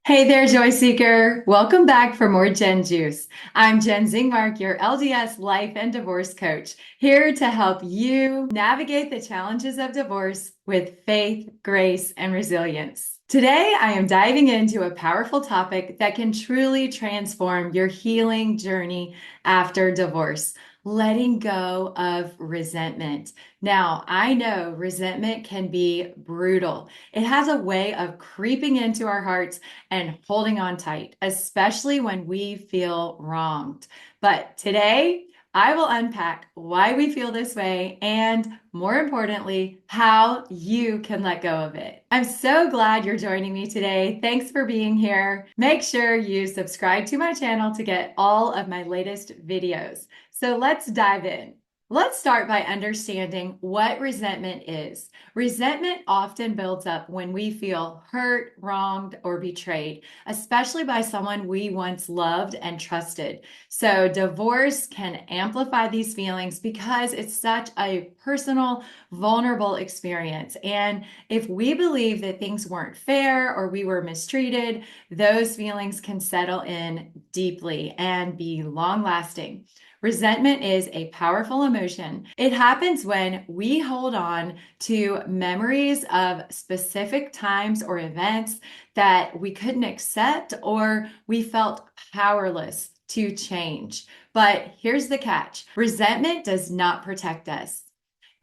Hey there, Joy Seeker. Welcome back for more Gen Juice. I'm Jen Zingmark, your LDS life and divorce coach, here to help you navigate the challenges of divorce with faith, grace, and resilience. Today, I am diving into a powerful topic that can truly transform your healing journey after divorce. Letting go of resentment. Now, I know resentment can be brutal. It has a way of creeping into our hearts and holding on tight, especially when we feel wronged. But today, I will unpack why we feel this way and, more importantly, how you can let go of it. I'm so glad you're joining me today. Thanks for being here. Make sure you subscribe to my channel to get all of my latest videos. So let's dive in. Let's start by understanding what resentment is. Resentment often builds up when we feel hurt, wronged, or betrayed, especially by someone we once loved and trusted. So divorce can amplify these feelings because it's such a personal, vulnerable experience. And if we believe that things weren't fair or we were mistreated, those feelings can settle in deeply and be long lasting. Resentment is a powerful emotion. It happens when we hold on to memories of specific times or events that we couldn't accept or we felt powerless to change. But here's the catch. Resentment does not protect us.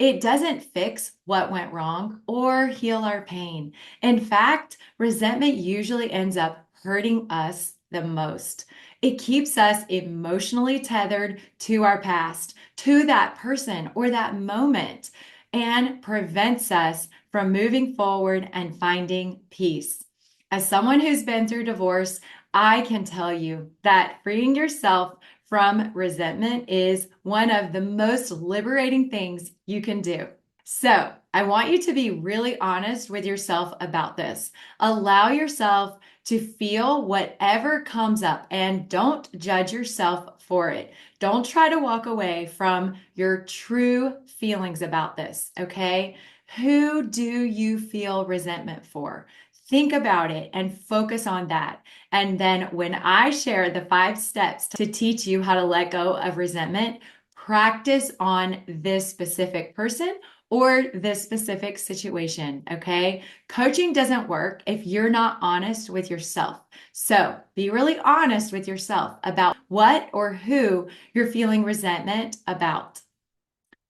It doesn't fix what went wrong or heal our pain. In fact, resentment usually ends up hurting us the most. It keeps us emotionally tethered to our past, to that person or that moment, and prevents us from moving forward and finding peace. As someone who's been through divorce, I can tell you that freeing yourself from resentment is one of the most liberating things you can do. So, I want you to be really honest with yourself about this. Allow yourself to feel whatever comes up and don't judge yourself for it. Don't try to walk away from your true feelings about this, okay? Who do you feel resentment for? Think about it and focus on that. And then when I share the 5 steps to teach you how to let go of resentment, practice on this specific person or this specific situation, okay? Coaching doesn't work if you're not honest with yourself. So be really honest with yourself about what or who you're feeling resentment about.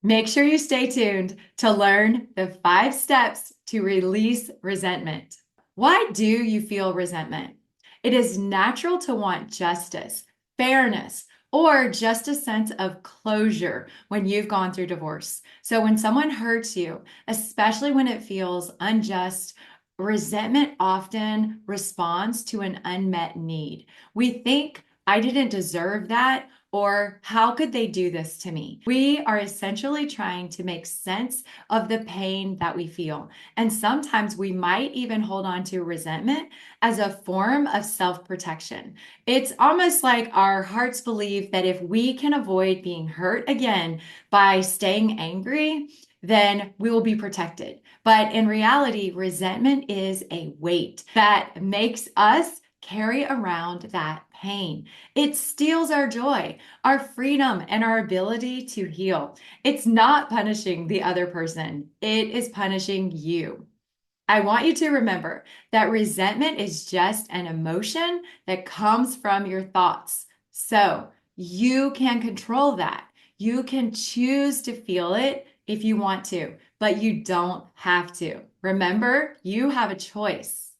Make sure you stay tuned to learn the 5 steps to release resentment. Why do you feel resentment? It is natural to want justice, fairness, or just a sense of closure when you've gone through divorce. So when someone hurts you, especially when it feels unjust, resentment often responds to an unmet need. We think, I didn't deserve that, or how could they do this to me? We are essentially trying to make sense of the pain that we feel. And sometimes we might even hold on to resentment as a form of self-protection. It's almost like our hearts believe that if we can avoid being hurt again by staying angry, then we will be protected. But in reality, resentment is a weight that makes us carry around that pain. It steals our joy, our freedom, and our ability to heal. It's not punishing the other person, it is punishing you. I want you to remember that resentment is just an emotion that comes from your thoughts. So you can control that. You can choose to feel it if you want to, but you don't have to. Remember, you have a choice.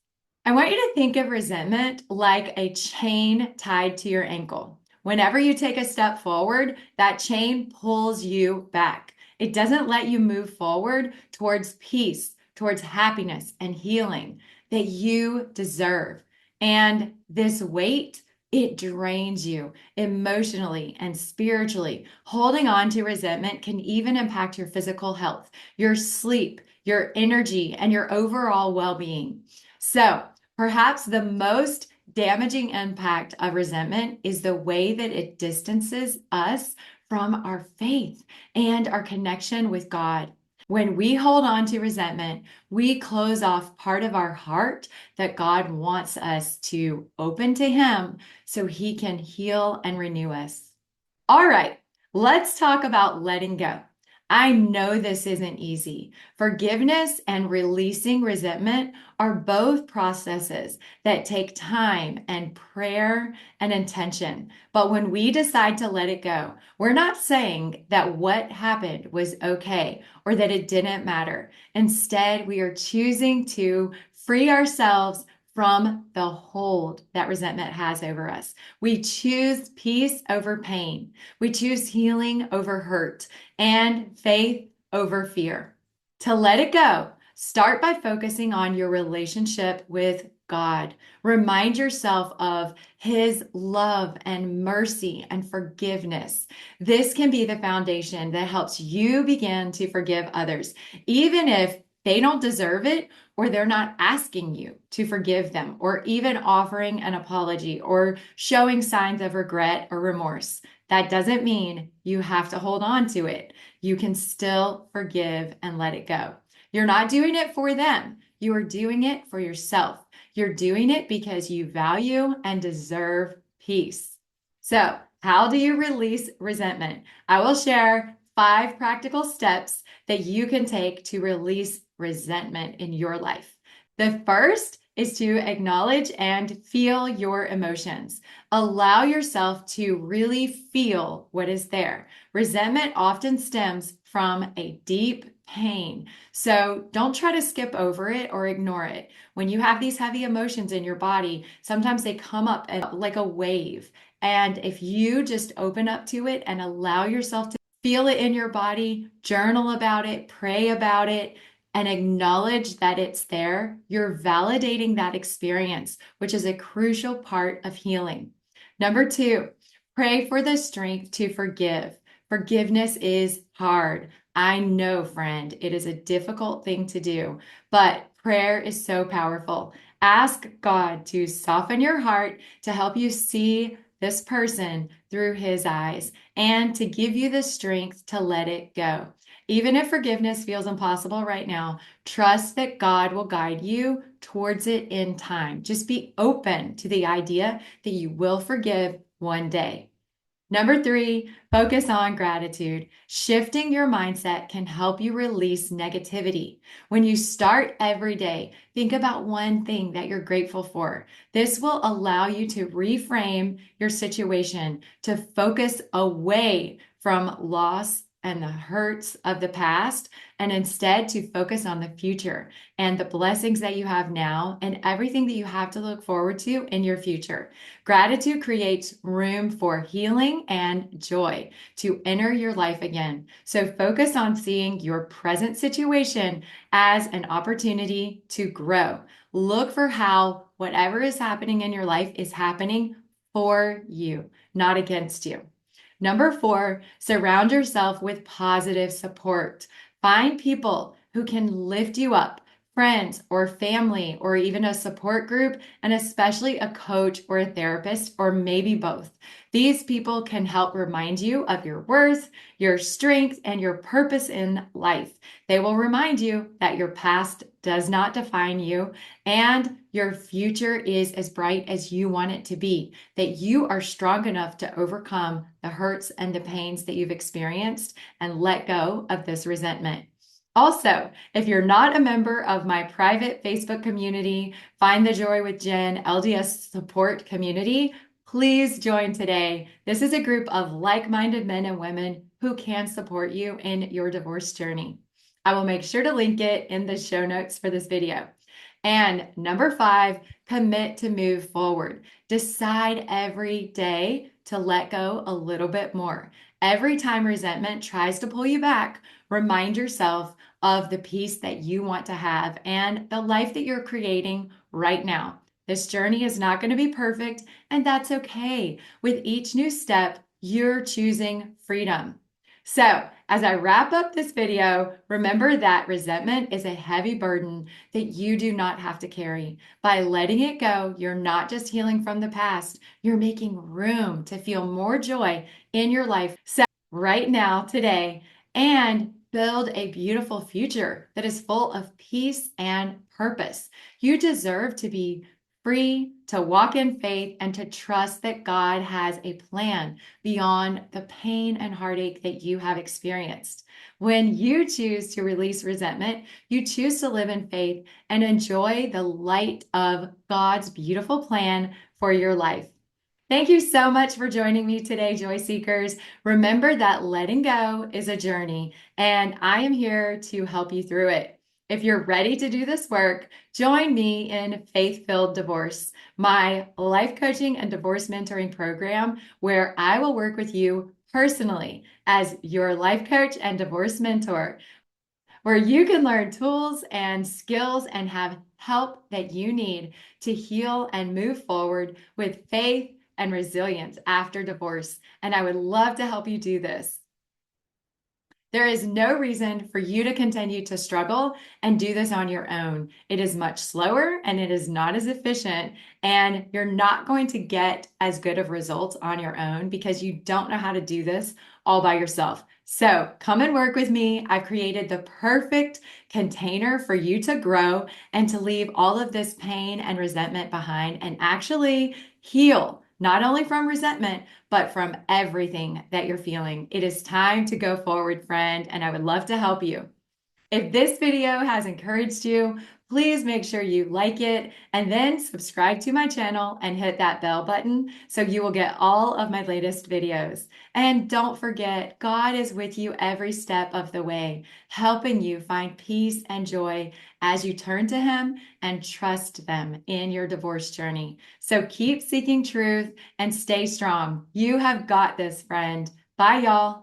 I want you to think of resentment like a chain tied to your ankle. Whenever you take a step forward, that chain pulls you back. It doesn't let you move forward towards peace, towards happiness and healing that you deserve. And this weight, it drains you emotionally and spiritually. Holding on to resentment can even impact your physical health, your sleep, your energy, and your overall well-being. So, perhaps the most damaging impact of resentment is the way that it distances us from our faith and our connection with God. When we hold on to resentment, we close off part of our heart that God wants us to open to Him so He can heal and renew us. All right, let's talk about letting go. I know this isn't easy. Forgiveness and releasing resentment are both processes that take time and prayer and intention. But when we decide to let it go, we're not saying that what happened was okay or that it didn't matter. Instead, we are choosing to free ourselves from the hold that resentment has over us. We choose peace over pain. We choose healing over hurt and faith over fear. To let it go, start by focusing on your relationship with God. Remind yourself of His love and mercy and forgiveness. This can be the foundation that helps you begin to forgive others, even if they don't deserve it or they're not asking you to forgive them or even offering an apology or showing signs of regret or remorse. That doesn't mean you have to hold on to it. You can still forgive and let it go. You're not doing it for them. You are doing it for yourself. You're doing it because you value and deserve peace. So, how do you release resentment? I will share 5 practical steps that you can take to release resentment in your life. The first is to acknowledge and feel your emotions. Allow yourself to really feel what is there. Resentment often stems from a deep pain. So don't try to skip over it or ignore it. When you have these heavy emotions in your body, sometimes they come up like a wave. And if you just open up to it and allow yourself to feel it in your body, journal about it, pray about it, and acknowledge that it's there, you're validating that experience, which is a crucial part of healing. Number 2, pray for the strength to forgive. Forgiveness is hard. I know, friend, it is a difficult thing to do, but prayer is so powerful. Ask God to soften your heart to help you see this person through His eyes and to give you the strength to let it go. Even if forgiveness feels impossible right now, trust that God will guide you towards it in time. Just be open to the idea that you will forgive one day. Number 3, focus on gratitude. Shifting your mindset can help you release negativity. When you start every day, think about one thing that you're grateful for. This will allow you to reframe your situation to focus away from loss and the hurts of the past, and instead to focus on the future and the blessings that you have now and everything that you have to look forward to in your future. Gratitude creates room for healing and joy to enter your life again. So focus on seeing your present situation as an opportunity to grow. Look for how whatever is happening in your life is happening for you, not against you. Number 4, surround yourself with positive support. Find people who can lift you up, friends or family, or even a support group, and especially a coach or a therapist, or maybe both. These people can help remind you of your worth, your strength, and your purpose in life. They will remind you that your past does not define you and your future is as bright as you want it to be, that you are strong enough to overcome the hurts and the pains that you've experienced and let go of this resentment. Also, if you're not a member of my private Facebook community, Find the Joy with Jen LDS support community, please join today. This is a group of like-minded men and women who can support you in your divorce journey. I will make sure to link it in the show notes for this video. And number 5, commit to move forward. Decide every day to let go a little bit more. Every time resentment tries to pull you back, remind yourself of the peace that you want to have and the life that you're creating right now. This journey is not going to be perfect, and that's okay. With each new step, you're choosing freedom. So, as I wrap up this video, remember that resentment is a heavy burden that you do not have to carry. By letting it go, you're not just healing from the past, you're making room to feel more joy in your life right now, today, and build a beautiful future that is full of peace and purpose. You deserve to be free, to walk in faith, and to trust that God has a plan beyond the pain and heartache that you have experienced. When you choose to release resentment, you choose to live in faith and enjoy the light of God's beautiful plan for your life. Thank you so much for joining me today, Joy Seekers. Remember that letting go is a journey, and I am here to help you through it. If you're ready to do this work, join me in Faith-Filled Divorce, my life coaching and divorce mentoring program, where I will work with you personally as your life coach and divorce mentor, where you can learn tools and skills and have help that you need to heal and move forward with faith and resilience after divorce. And I would love to help you do this. There is no reason for you to continue to struggle and do this on your own. It is much slower and it is not as efficient, and you're not going to get as good of results on your own because you don't know how to do this all by yourself. So come and work with me. I've created the perfect container for you to grow and to leave all of this pain and resentment behind and actually heal, not only from resentment, but from everything that you're feeling. It is time to go forward, friend, and I would love to help you. If this video has encouraged you, please make sure you like it and then subscribe to my channel and hit that bell button so you will get all of my latest videos. And don't forget, God is with you every step of the way, helping you find peace and joy as you turn to Him and trust them in your divorce journey. So keep seeking truth and stay strong. You have got this, friend. Bye, y'all.